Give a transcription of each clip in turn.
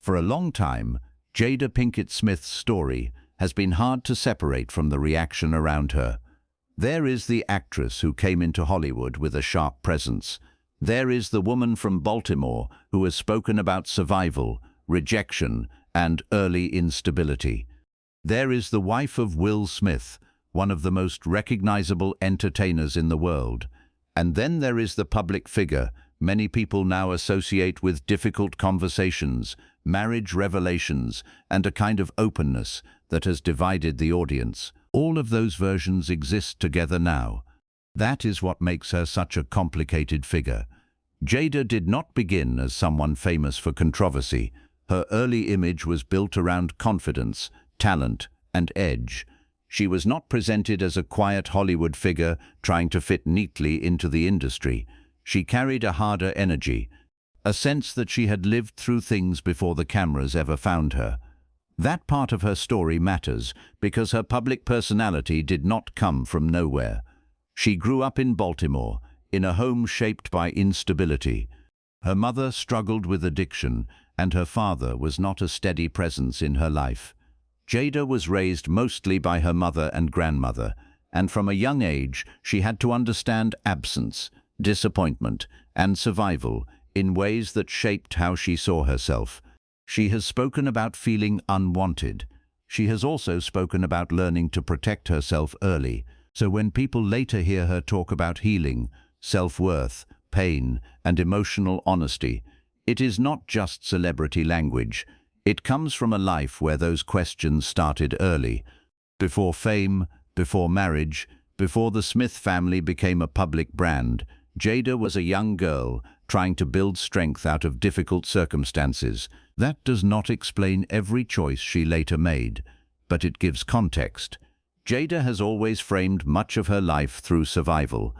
For a long time, Jada Pinkett Smith's story has been hard to separate from the reaction around her. There is the actress who came into Hollywood with a sharp presence. There is the woman from Baltimore who has spoken about survival, rejection, and early instability. There is the wife of Will Smith, one of the most recognizable entertainers in the world. And then there is the public figure many people now associate with difficult conversations, marriage revelations, and a kind of openness that has divided the audience. All of those versions exist together now. That is what makes her such a complicated figure. Jada did not begin as someone famous for controversy. Her early image was built around confidence, talent, and edge. She was not presented as a quiet Hollywood figure trying to fit neatly into the industry. She carried a harder energy, a sense that she had lived through things before the cameras ever found her. That part of her story matters because her public personality did not come from nowhere. She grew up in Baltimore, in a home shaped by instability. Her mother struggled with addiction, and her father was not a steady presence in her life. Jada was raised mostly by her mother and grandmother, and from a young age she had to understand absence, disappointment, and survival in ways that shaped how she saw herself. She has spoken about feeling unwanted. She has also spoken about learning to protect herself early, so when people later hear her talk about healing, self-worth, pain, and emotional honesty, it is not just celebrity language. It comes from a life where those questions started early. Before fame, before marriage, before the Smith family became a public brand, Jada was a young girl trying to build strength out of difficult circumstances. That does not explain every choice she later made, but it gives context. Jada has always framed much of her life through survival.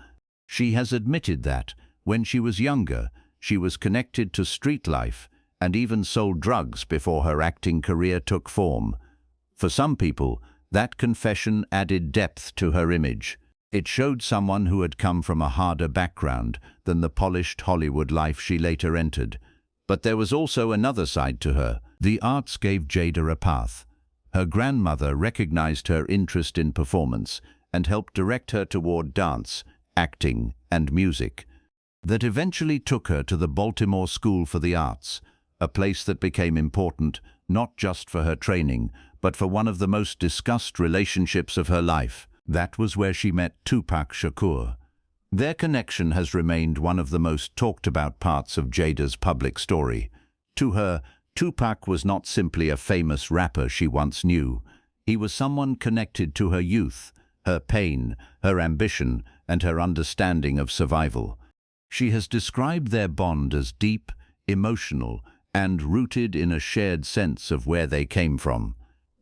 She has admitted that, when she was younger, she was connected to street life and even sold drugs before her acting career took form. For some people, that confession added depth to her image. It showed someone who had come from a harder background than the polished Hollywood life she later entered. But there was also another side to her. The arts gave Jada a path. Her grandmother recognized her interest in performance and helped direct her toward dance, acting, and music. That eventually took her to the Baltimore School for the Arts, a place that became important not just for her training, but for one of the most discussed relationships of her life. That was where she met Tupac Shakur. Their connection has remained one of the most talked about parts of Jada's public story. To her, Tupac was not simply a famous rapper she once knew. He was someone connected to her youth, her pain, her ambition, and her understanding of survival. She has described their bond as deep, emotional, and rooted in a shared sense of where they came from.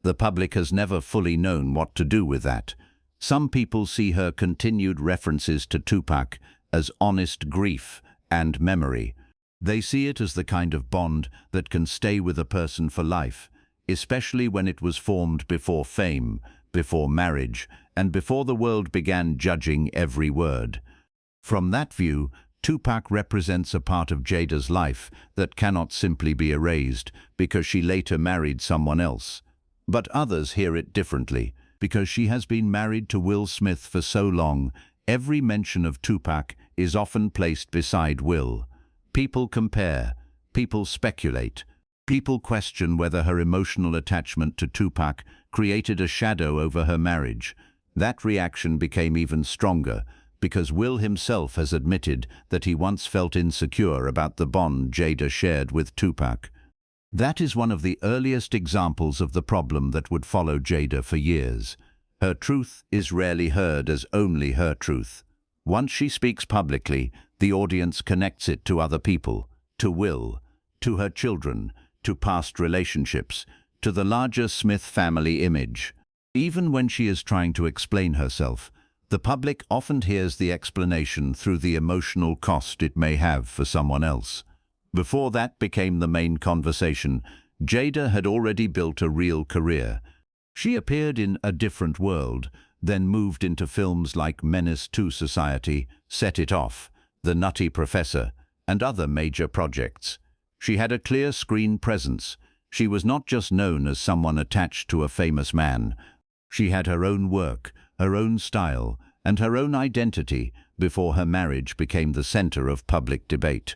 The public has never fully known what to do with that. Some people see her continued references to Tupac as honest grief and memory. They see it as the kind of bond that can stay with a person for life, especially when it was formed before fame, before marriage, and before the world began judging every word. From that view, Tupac represents a part of Jada's life that cannot simply be erased because she later married someone else. But others hear it differently. Because she has been married to Will Smith for so long, every mention of Tupac is often placed beside Will. People compare, people speculate, people question whether her emotional attachment to Tupac created a shadow over her marriage. That reaction became even stronger because Will himself has admitted that he once felt insecure about the bond Jada shared with Tupac. That is one of the earliest examples of the problem that would follow Jada for years. Her truth is rarely heard as only her truth. Once she speaks publicly, the audience connects it to other people, to Will, to her children, to past relationships, to the larger Smith family image. Even when she is trying to explain herself, the public often hears the explanation through the emotional cost it may have for someone else. Before that became the main conversation, Jada had already built a real career. She appeared in A Different World, then moved into films like Menace to Society, Set It Off, The Nutty Professor, and other major projects. She had a clear screen presence, She was not just known as someone attached to a famous man. She had her own work, her own style, and her own identity before her marriage became the center of public debate.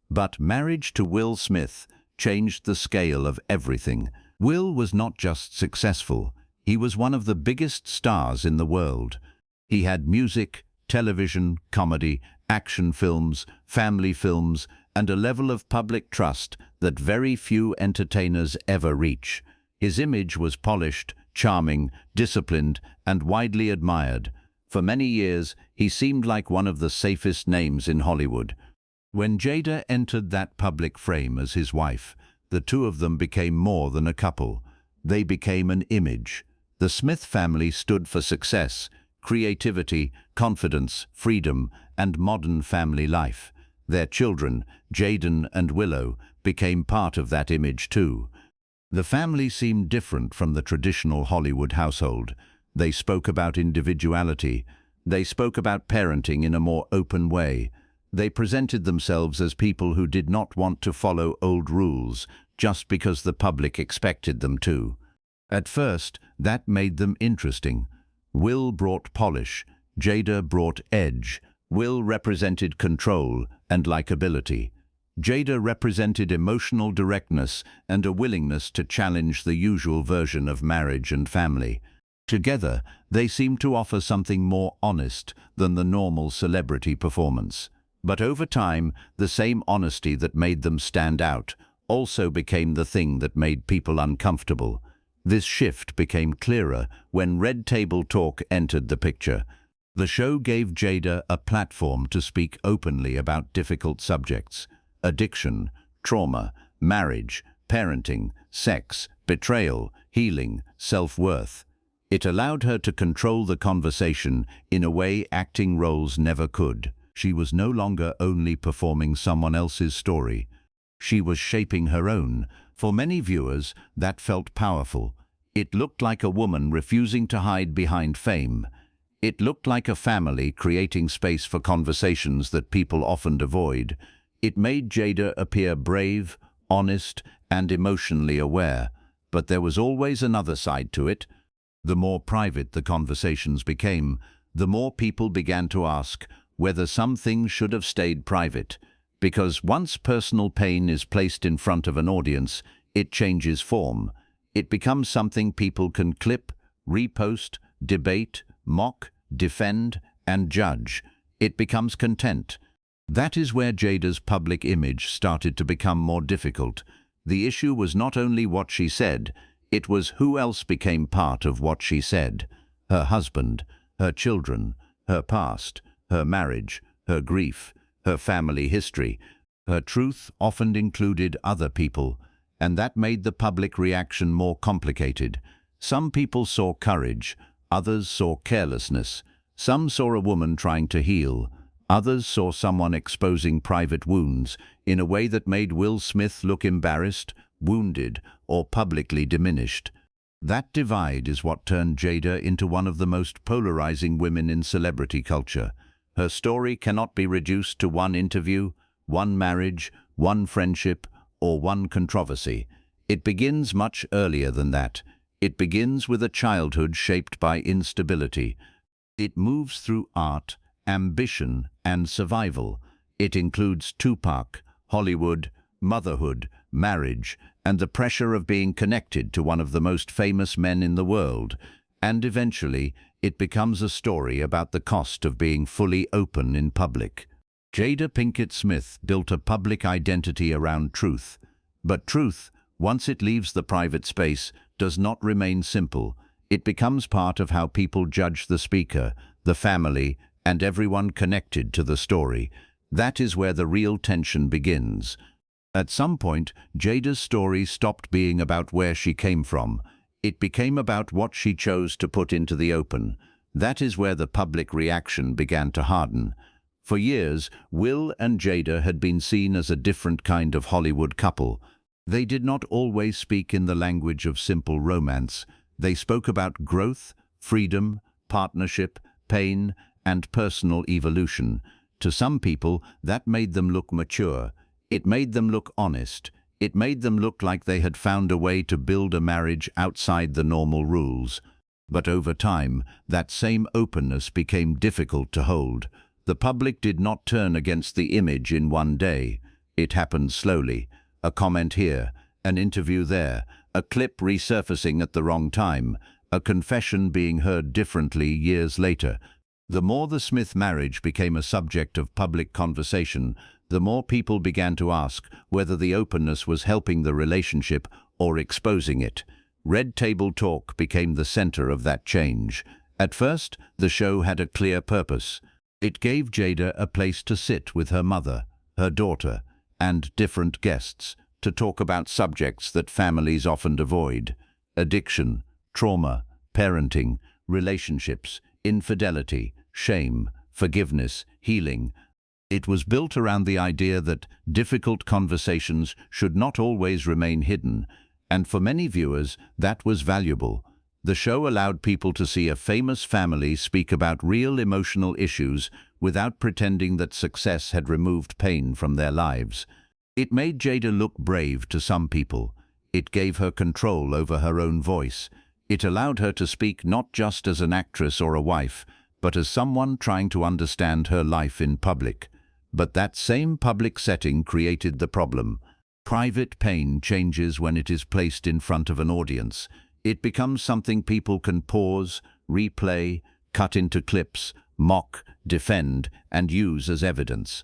But marriage to Will Smith changed the scale of everything. Will was not just successful, he was one of the biggest stars in the world. He had music, television, comedy, action films, family films, and a level of public trust that very few entertainers ever reach. His image was polished, charming, disciplined, and widely admired. For many years, he seemed like one of the safest names in Hollywood. When Jada entered that public frame as his wife, the two of them became more than a couple. They became an image. The Smith family stood for success, creativity, confidence, freedom, and modern family life. Their children, Jaden and Willow, became part of that image too. The family seemed different from the traditional Hollywood household. They spoke about individuality. They spoke about parenting in a more open way. They presented themselves as people who did not want to follow old rules just because the public expected them to. At first, that made them interesting. Will brought polish, Jada brought edge. Will represented control and likability. Jada represented emotional directness and a willingness to challenge the usual version of marriage and family. Together, they seemed to offer something more honest than the normal celebrity performance. But over time, the same honesty that made them stand out also became the thing that made people uncomfortable. This shift became clearer when Red Table Talk entered the picture. The show gave Jada a platform to speak openly about difficult subjects: addiction, trauma, marriage, parenting, sex, betrayal, healing, self-worth. It allowed her to control the conversation in a way acting roles never could. She was no longer only performing someone else's story. She was shaping her own. For many viewers, that felt powerful. It looked like a woman refusing to hide behind fame. It looked like a family creating space for conversations that people often avoid. It made Jada appear brave, honest, and emotionally aware. But there was always another side to it. The more private the conversations became, the more people began to ask whether some things should have stayed private. Because once personal pain is placed in front of an audience, it changes form. It becomes something people can clip, repost, debate, mock, defend, and judge. It becomes content. That is where Jada's public image started to become more difficult. The issue was not only what she said, it was who else became part of what she said. Her husband, her children, her past, her marriage, her grief, her family history. Her truth often included other people, and that made the public reaction more complicated. Some people saw courage, others saw carelessness. Some saw a woman trying to heal, others saw someone exposing private wounds in a way that made Will Smith look embarrassed, wounded, or publicly diminished. That divide is what turned Jada into one of the most polarizing women in celebrity culture. Her story cannot be reduced to one interview, one marriage, one friendship, or one controversy. It begins much earlier than that. It begins with a childhood shaped by instability. It moves through art, ambition, and survival. It includes Tupac, Hollywood, motherhood, marriage, and the pressure of being connected to one of the most famous men in the world. And eventually, it becomes a story about the cost of being fully open in public. Jada Pinkett Smith built a public identity around truth. But truth, once it leaves the private space, does not remain simple. It becomes part of how people judge the speaker, the family, and everyone connected to the story. That is where the real tension begins. At some point, Jada's story stopped being about where she came from. It became about what she chose to put into the open. That is where the public reaction began to harden. For years, Will and Jada had been seen as a different kind of Hollywood couple. They did not always speak in the language of simple romance. They spoke about growth, freedom, partnership, pain, and personal evolution. To some people, that made them look mature. It made them look honest. It made them look like they had found a way to build a marriage outside the normal rules. But over time, that same openness became difficult to hold. The public did not turn against the image in one day. It happened slowly. A comment here, an interview there, a clip resurfacing at the wrong time, a confession being heard differently years later. The more the Smith marriage became a subject of public conversation, the more people began to ask whether the openness was helping the relationship or exposing it. Red Table Talk became the center of that change. At first, the show had a clear purpose. It gave Jada a place to sit with her mother, her daughter, and different guests to talk about subjects that families often avoid: addiction, trauma, parenting, relationships, infidelity, shame, forgiveness, healing. It was built around the idea that difficult conversations should not always remain hidden, and for many viewers, that was valuable. The show allowed people to see a famous family speak about real emotional issues without pretending that success had removed pain from their lives. It made Jada look brave to some people. It gave her control over her own voice. It allowed her to speak not just as an actress or a wife, but as someone trying to understand her life in public. But that same public setting created the problem. Private pain changes when it is placed in front of an audience. It becomes something people can pause, replay, cut into clips, mock, defend, and use as evidence.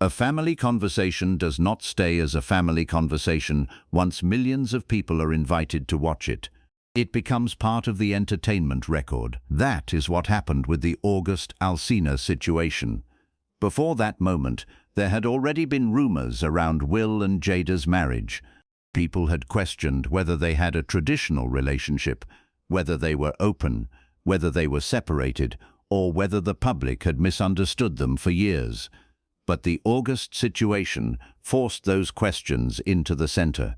A family conversation does not stay as a family conversation once millions of people are invited to watch it. It becomes part of the entertainment record. That is what happened with the August Alsina situation. Before that moment, there had already been rumors around Will and Jada's marriage. People had questioned whether they had a traditional relationship, whether they were open, whether they were separated, or whether the public had misunderstood them for years. But the August situation forced those questions into the center.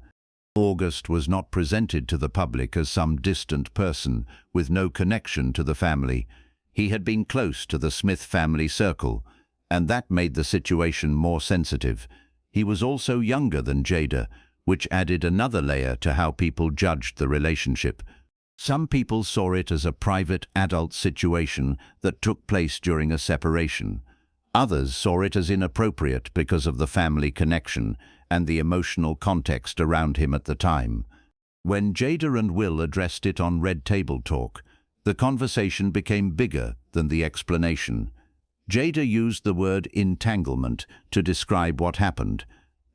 August was not presented to the public as some distant person with no connection to the family. He had been close to the Smith family circle, and that made the situation more sensitive. He was also younger than Jada, which added another layer to how people judged the relationship. Some people saw it as a private adult situation that took place during a separation. Others saw it as inappropriate because of the family connection and the emotional context around him at the time. When Jada and Will addressed it on Red Table Talk, the conversation became bigger than the explanation. Jada used the word entanglement to describe what happened.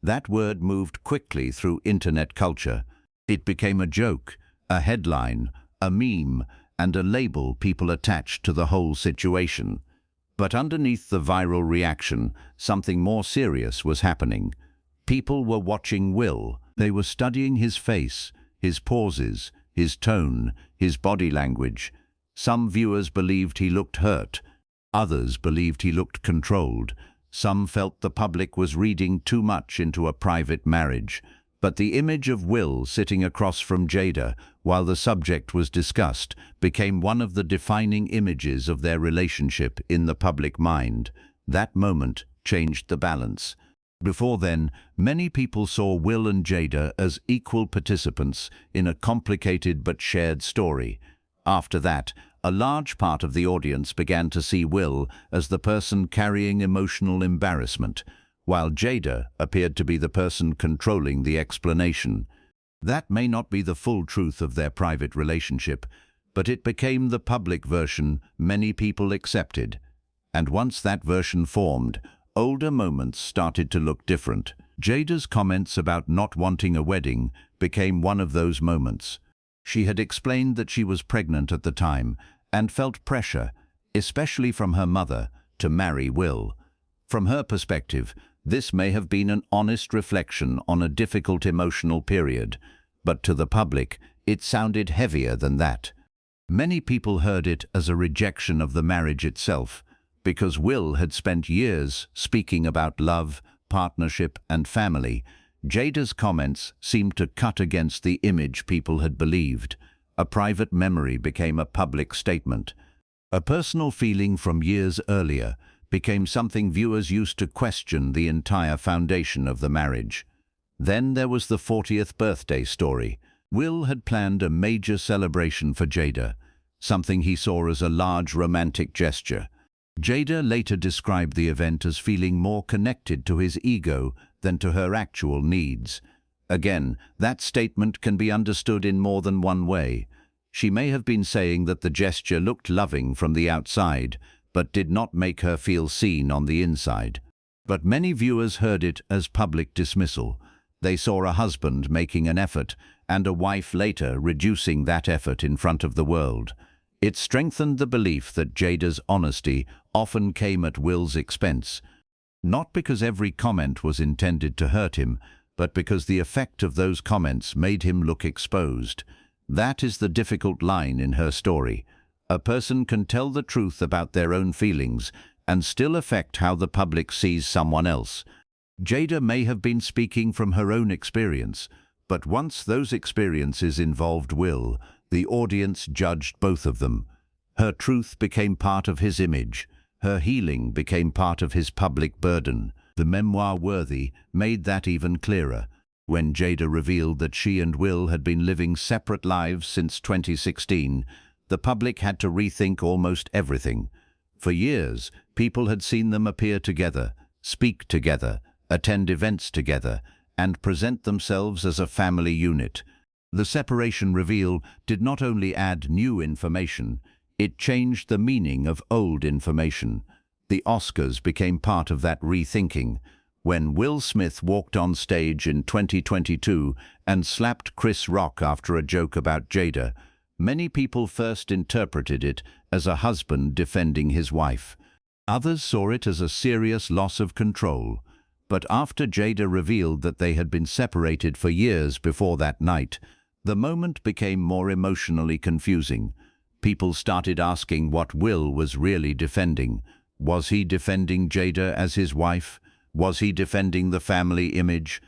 That word moved quickly through internet culture. It became a joke, a headline, a meme, and a label people attached to the whole situation. But underneath the viral reaction, something more serious was happening. People were watching Will. They were studying his face, his pauses, his tone, his body language. Some viewers believed he looked hurt. Others believed he looked controlled. Some felt the public was reading too much into a private marriage. But the image of Will sitting across from Jada while the subject was discussed became one of the defining images of their relationship in the public mind. That moment changed the balance. Before then, many people saw Will and Jada as equal participants in a complicated but shared story. After that, a large part of the audience began to see Will as the person carrying emotional embarrassment, while Jada appeared to be the person controlling the explanation. That may not be the full truth of their private relationship, but it became the public version many people accepted. And once that version formed, older moments started to look different. Jada's comments about not wanting a wedding became one of those moments. She had explained that she was pregnant at the time and felt pressure, especially from her mother, to marry Will. From her perspective, this may have been an honest reflection on a difficult emotional period, but to the public, it sounded heavier than that. Many people heard it as a rejection of the marriage itself, because Will had spent years speaking about love, partnership, and family. Jada's comments seemed to cut against the image people had believed. A private memory became a public statement. A personal feeling from years earlier became something viewers used to question the entire foundation of the marriage. Then there was the 40th birthday story. Will had planned a major celebration for Jada, something he saw as a large romantic gesture. Jada later described the event as feeling more connected to his ego than to her actual needs. Again, that statement can be understood in more than one way. She may have been saying that the gesture looked loving from the outside, but did not make her feel seen on the inside. But many viewers heard it as public dismissal. They saw a husband making an effort, and a wife later reducing that effort in front of the world. It strengthened the belief that Jada's honesty often came at Will's expense, not because every comment was intended to hurt him, but because the effect of those comments made him look exposed. That is the difficult line in her story. A person can tell the truth about their own feelings and still affect how the public sees someone else. Jada may have been speaking from her own experience, but once those experiences involved Will, the audience judged both of them. Her truth became part of his image. Her healing became part of his public burden. The memoir Worthy made that even clearer. When Jada revealed that she and Will had been living separate lives since 2016, the public had to rethink almost everything. For years, people had seen them appear together, speak together, attend events together, and present themselves as a family unit. The separation reveal did not only add new information, it changed the meaning of old information. The Oscars became part of that rethinking. When Will Smith walked on stage in 2022 and slapped Chris Rock after a joke about Jada, many people first interpreted it as a husband defending his wife. Others saw it as a serious loss of control. But after Jada revealed that they had been separated for years before that night, the moment became more emotionally confusing. People started asking what Will was really defending. Was he defending Jada as his wife? Was he defending the family image?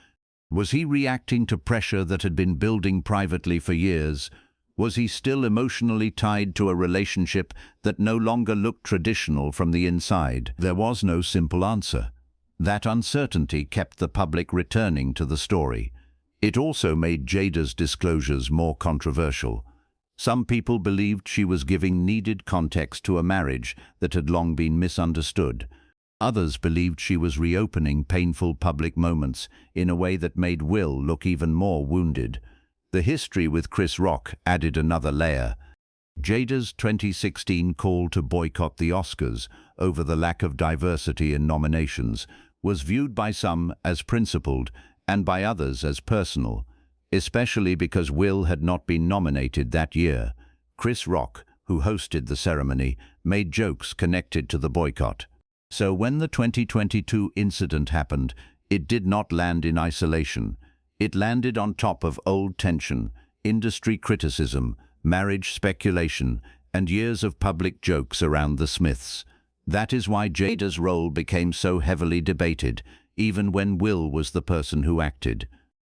Was he reacting to pressure that had been building privately for years? Was he still emotionally tied to a relationship that no longer looked traditional from the inside? There was no simple answer. That uncertainty kept the public returning to the story. It also made Jada's disclosures more controversial. Some people believed she was giving needed context to a marriage that had long been misunderstood. Others believed she was reopening painful public moments in a way that made Will look even more wounded. The history with Chris Rock added another layer. Jada's 2016 call to boycott the Oscars over the lack of diversity in nominations was viewed by some as principled and by others as personal, especially because Will had not been nominated that year. Chris Rock, who hosted the ceremony, made jokes connected to the boycott. So when the 2022 incident happened, it did not land in isolation. It landed on top of old tension, industry criticism, marriage speculation, and years of public jokes around the Smiths. That is why Jada's role became so heavily debated, even when Will was the person who acted.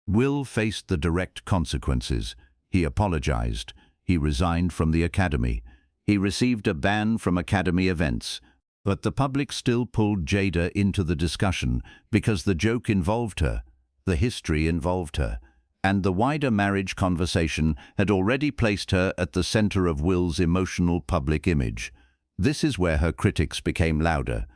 Will faced the direct consequences. He apologized. He resigned from the Academy. He received a ban from Academy events. But the public still pulled Jada into the discussion because the joke involved her, the history involved her, and the wider marriage conversation had already placed her at the center of Will's emotional public image. This is where her critics became louder.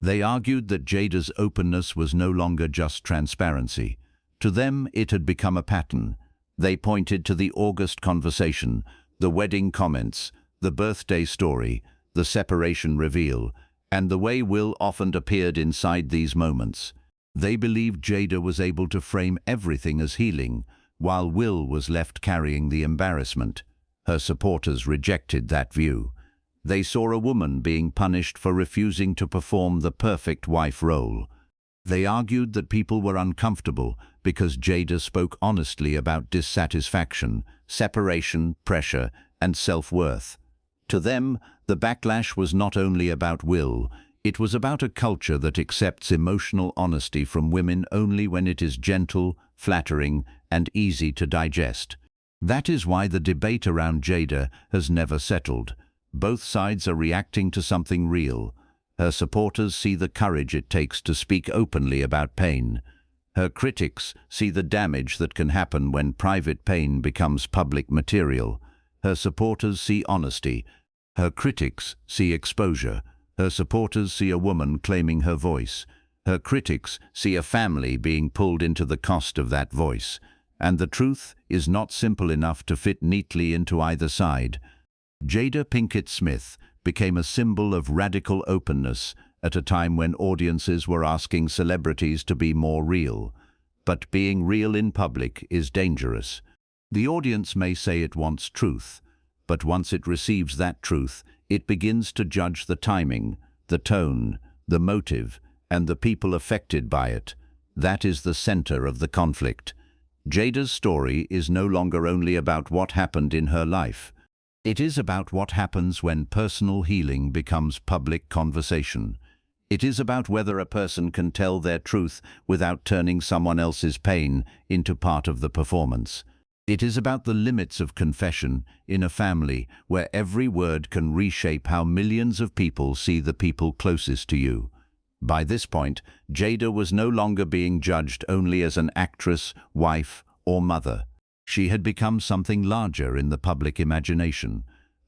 They argued that Jada's openness was no longer just transparency. To them, it had become a pattern. They pointed to the August conversation, the wedding comments, the birthday story, the separation reveal, and the way Will often appeared inside these moments. They believed Jada was able to frame everything as healing, while Will was left carrying the embarrassment. Her supporters rejected that view. They saw a woman being punished for refusing to perform the perfect wife role. They argued that people were uncomfortable because Jada spoke honestly about dissatisfaction, separation, pressure, and self-worth. To them, the backlash was not only about Will, it was about a culture that accepts emotional honesty from women only when it is gentle, flattering, and easy to digest. That is why the debate around Jada has never settled. Both sides are reacting to something real. Her supporters see the courage it takes to speak openly about pain. Her critics see the damage that can happen when private pain becomes public material. Her supporters see honesty. Her critics see exposure. Her supporters see a woman claiming her voice. Her critics see a family being pulled into the cost of that voice. And the truth is not simple enough to fit neatly into either side. Jada Pinkett Smith became a symbol of radical openness at a time when audiences were asking celebrities to be more real. But being real in public is dangerous. The audience may say it wants truth, but once it receives that truth, it begins to judge the timing, the tone, the motive, and the people affected by it. That is the center of the conflict. Jada's story is no longer only about what happened in her life. It is about what happens when personal healing becomes public conversation. It is about whether a person can tell their truth without turning someone else's pain into part of the performance. It is about the limits of confession in a family where every word can reshape how millions of people see the people closest to you. By this point, Jada was no longer being judged only as an actress, wife, or mother. She had become something larger in the public imagination,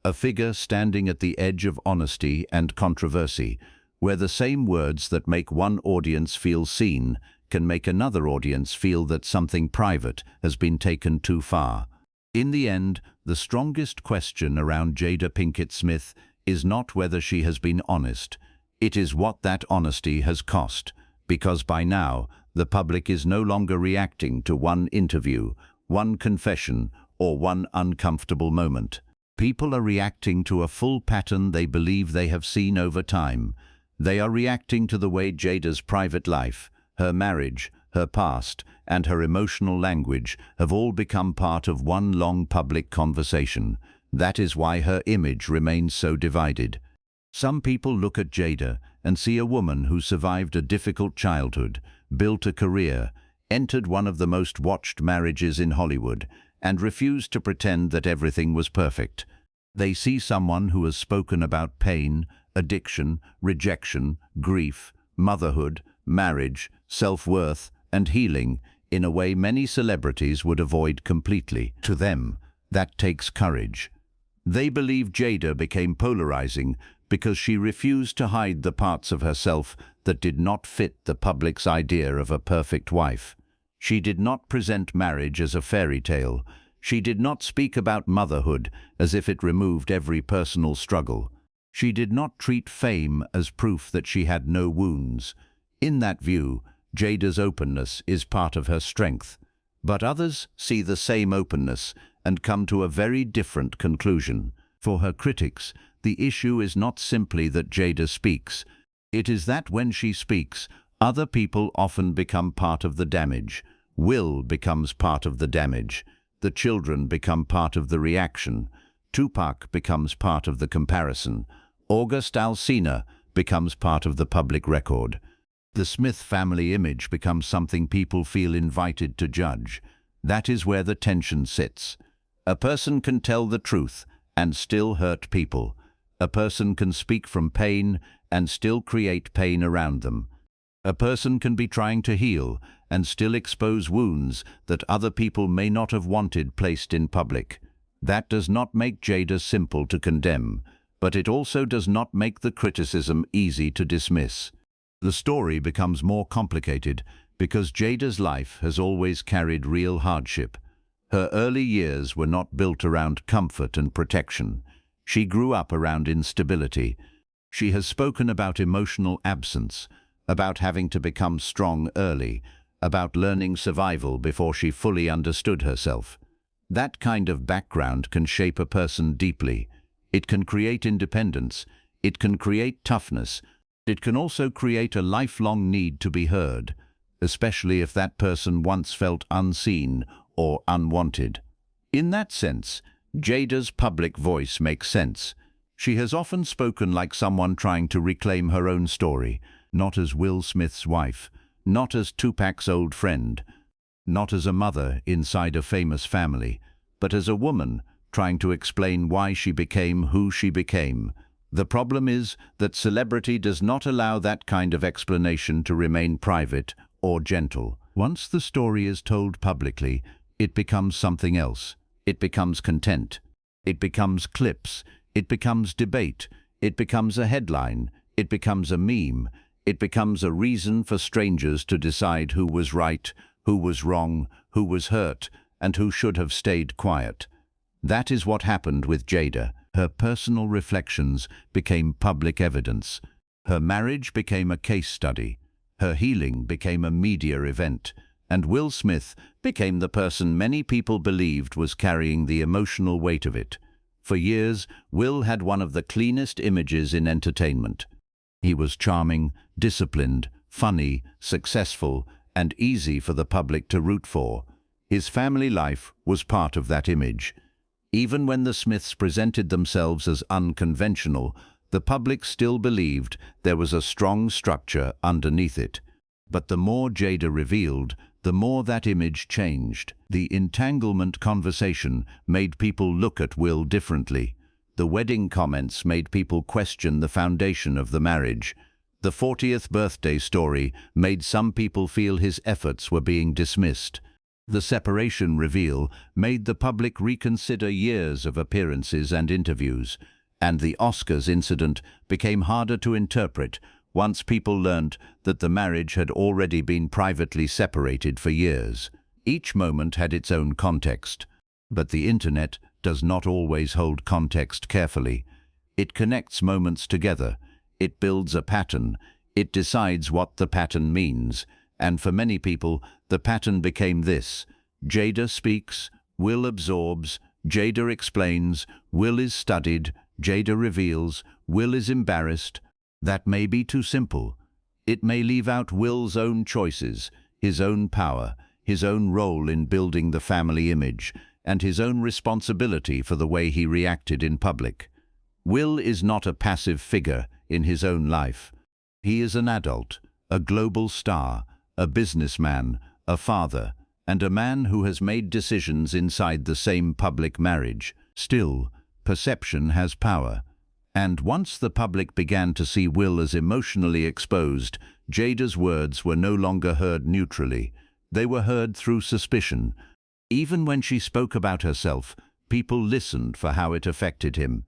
a figure standing at the edge of honesty and controversy, where the same words that make one audience feel seen can make another audience feel that something private has been taken too far. In the end, the strongest question around Jada Pinkett Smith is not whether she has been honest. It is what that honesty has cost, because by now, the public is no longer reacting to one interview, one confession, or one uncomfortable moment. People are reacting to a full pattern they believe they have seen over time. They are reacting to the way Jada's private life, her marriage, her past, and her emotional language have all become part of one long public conversation. That is why her image remains so divided. Some people look at Jada and see a woman who survived a difficult childhood, built a career, entered one of the most watched marriages in Hollywood, and refused to pretend that everything was perfect. They see someone who has spoken about pain, addiction, rejection, grief, motherhood, marriage, self-worth, and healing in a way many celebrities would avoid completely. To them, that takes courage. They believe Jada became polarizing because she refused to hide the parts of herself that did not fit the public's idea of a perfect wife. She did not present marriage as a fairy tale. She did not speak about motherhood as if it removed every personal struggle. She did not treat fame as proof that she had no wounds. In that view, Jada's openness is part of her strength. But others see the same openness and come to a very different conclusion. For her critics, the issue is not simply that Jada speaks. It is that when she speaks, other people often become part of the damage. Will becomes part of the damage. The children become part of the reaction. Tupac becomes part of the comparison. August Alsina becomes part of the public record. The Smith family image becomes something people feel invited to judge. That is where the tension sits. A person can tell the truth and still hurt people. A person can speak from pain and still create pain around them. A person can be trying to heal and still expose wounds that other people may not have wanted placed in public. That does not make Jada simple to condemn, but it also does not make the criticism easy to dismiss. The story becomes more complicated because Jada's life has always carried real hardship. Her early years were not built around comfort and protection. She grew up around instability. She has spoken about emotional absence, about having to become strong early, about learning survival before she fully understood herself. That kind of background can shape a person deeply. It can create independence. It can create toughness. It can also create a lifelong need to be heard, especially if that person once felt unseen or unwanted. In that sense, Jada's public voice makes sense. She has often spoken like someone trying to reclaim her own story, not as Will Smith's wife, not as Tupac's old friend, not as a mother inside a famous family, but as a woman trying to explain why she became who she became. The problem is that celebrity does not allow that kind of explanation to remain private or gentle. Once the story is told publicly, it becomes something else. It becomes content. It becomes clips. It becomes debate. It becomes a headline. It becomes a meme. It becomes a reason for strangers to decide who was right, who was wrong, who was hurt, and who should have stayed quiet. That is what happened with Jada. Her personal reflections became public evidence. Her marriage became a case study. Her healing became a media event. And Will Smith became the person many people believed was carrying the emotional weight of it. For years, Will had one of the cleanest images in entertainment. He was charming, disciplined, funny, successful, and easy for the public to root for. His family life was part of that image. Even when the Smiths presented themselves as unconventional, the public still believed there was a strong structure underneath it. But the more Jada revealed, the more that image changed. The entanglement conversation made people look at Will differently. The wedding comments made people question the foundation of the marriage. The 40th birthday story made some people feel his efforts were being dismissed. The separation reveal made the public reconsider years of appearances and interviews. And the Oscars incident became harder to interpret once people learned that the marriage had already been privately separated for years. Each moment had its own context. But the internet does not always hold context carefully. It connects moments together. It builds a pattern. It decides what the pattern means. And for many people, the pattern became this: Jada speaks, Will absorbs, Jada explains, Will is studied, Jada reveals, Will is embarrassed. That may be too simple. It may leave out Will's own choices, his own power, his own role in building the family image, and his own responsibility for the way he reacted in public. Will is not a passive figure in his own life. He is an adult, a global star, a businessman, a father, and a man who has made decisions inside the same public marriage. Still, perception has power. And once the public began to see Will as emotionally exposed, Jada's words were no longer heard neutrally. They were heard through suspicion. Even when she spoke about herself, people listened for how it affected him.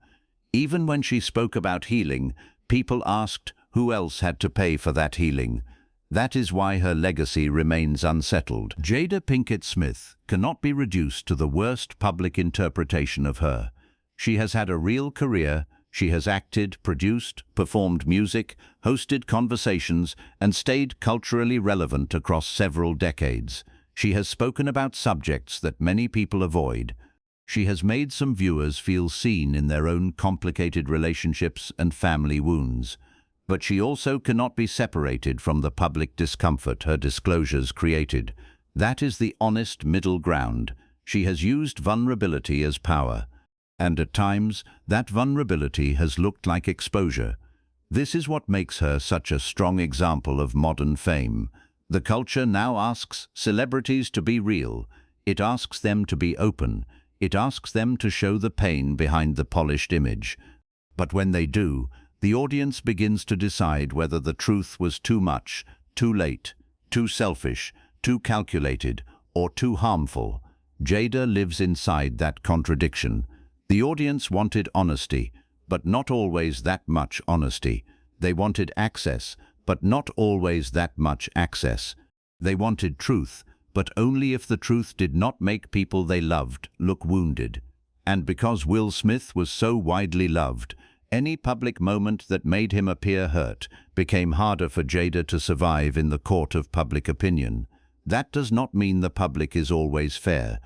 Even when she spoke about healing, people asked who else had to pay for that healing. That is why her legacy remains unsettled. Jada Pinkett Smith cannot be reduced to the worst public interpretation of her. She has had a real career. She has acted, produced, performed music, hosted conversations, and stayed culturally relevant across several decades. She has spoken about subjects that many people avoid. She has made some viewers feel seen in their own complicated relationships and family wounds. But she also cannot be separated from the public discomfort her disclosures created. That is the honest middle ground. She has used vulnerability as power. And at times, that vulnerability has looked like exposure. This is what makes her such a strong example of modern fame. The culture now asks celebrities to be real. It asks them to be open. It asks them to show the pain behind the polished image. But when they do, the audience begins to decide whether the truth was too much, too late, too selfish, too calculated, or too harmful. Jada lives inside that contradiction. The audience wanted honesty, but not always that much honesty. They wanted access, but not always that much access. They wanted truth, but only if the truth did not make people they loved look wounded. And because Will Smith was so widely loved, any public moment that made him appear hurt became harder for Jada to survive in the court of public opinion. That does not mean the public is always fair.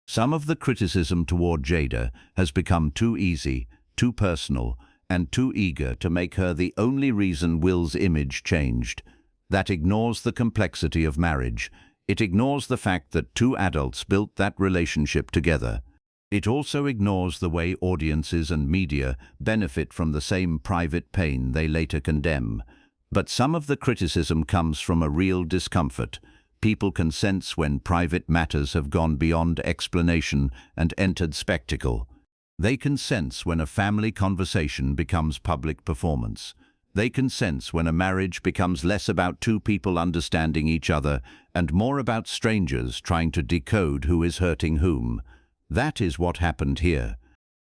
Some of the criticism toward Jada has become too easy, too personal, and too eager to make her the only reason Will's image changed. That ignores the complexity of marriage. It ignores the fact that two adults built that relationship together. It also ignores the way audiences and media benefit from the same private pain they later condemn. But some of the criticism comes from a real discomfort. People can sense when private matters have gone beyond explanation and entered spectacle. They can sense when a family conversation becomes public performance. They can sense when a marriage becomes less about two people understanding each other and more about strangers trying to decode who is hurting whom. That is what happened here.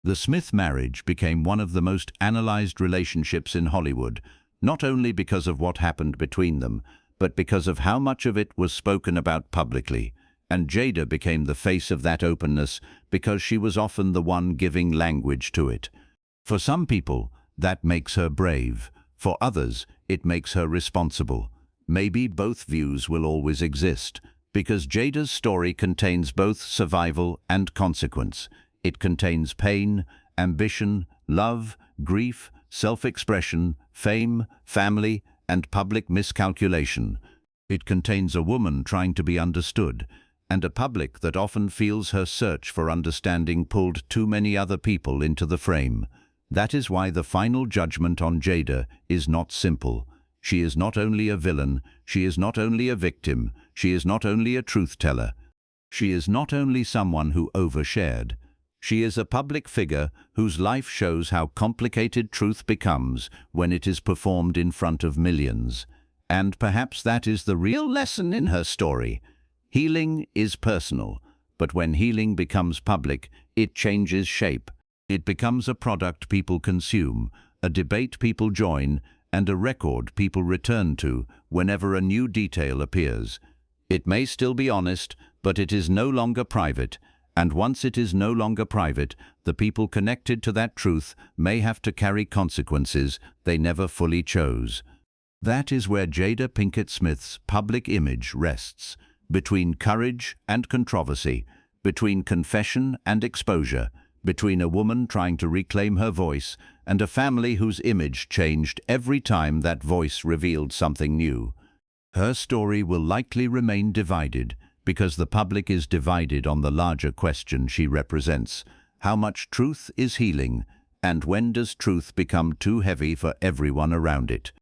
The Smith marriage became one of the most analyzed relationships in Hollywood, not only because of what happened between them, but because of how much of it was spoken about publicly. And Jada became the face of that openness because she was often the one giving language to it. For some people, that makes her brave. For others, it makes her responsible. Maybe both views will always exist, because Jada's story contains both survival and consequence. It contains pain, ambition, love, grief, self-expression, fame, family, and public miscalculation. It contains a woman trying to be understood, and a public that often feels her search for understanding pulled too many other people into the frame. That is why the final judgment on Jada is not simple. She is not only a villain, she is not only a victim, she is not only a truth-teller. She is not only someone who overshared. She is a public figure whose life shows how complicated truth becomes when it is performed in front of millions. And perhaps that is the real lesson in her story. Healing is personal, but when healing becomes public, it changes shape. It becomes a product people consume, a debate people join, and a record people return to whenever a new detail appears. It may still be honest, but it is no longer private, and once it is no longer private, the people connected to that truth may have to carry consequences they never fully chose. That is where Jada Pinkett Smith's public image rests, between courage and controversy, between confession and exposure, between a woman trying to reclaim her voice and a family whose image changed every time that voice revealed something new. Her story will likely remain divided because the public is divided on the larger question she represents. How much truth is healing, and when does truth become too heavy for everyone around it?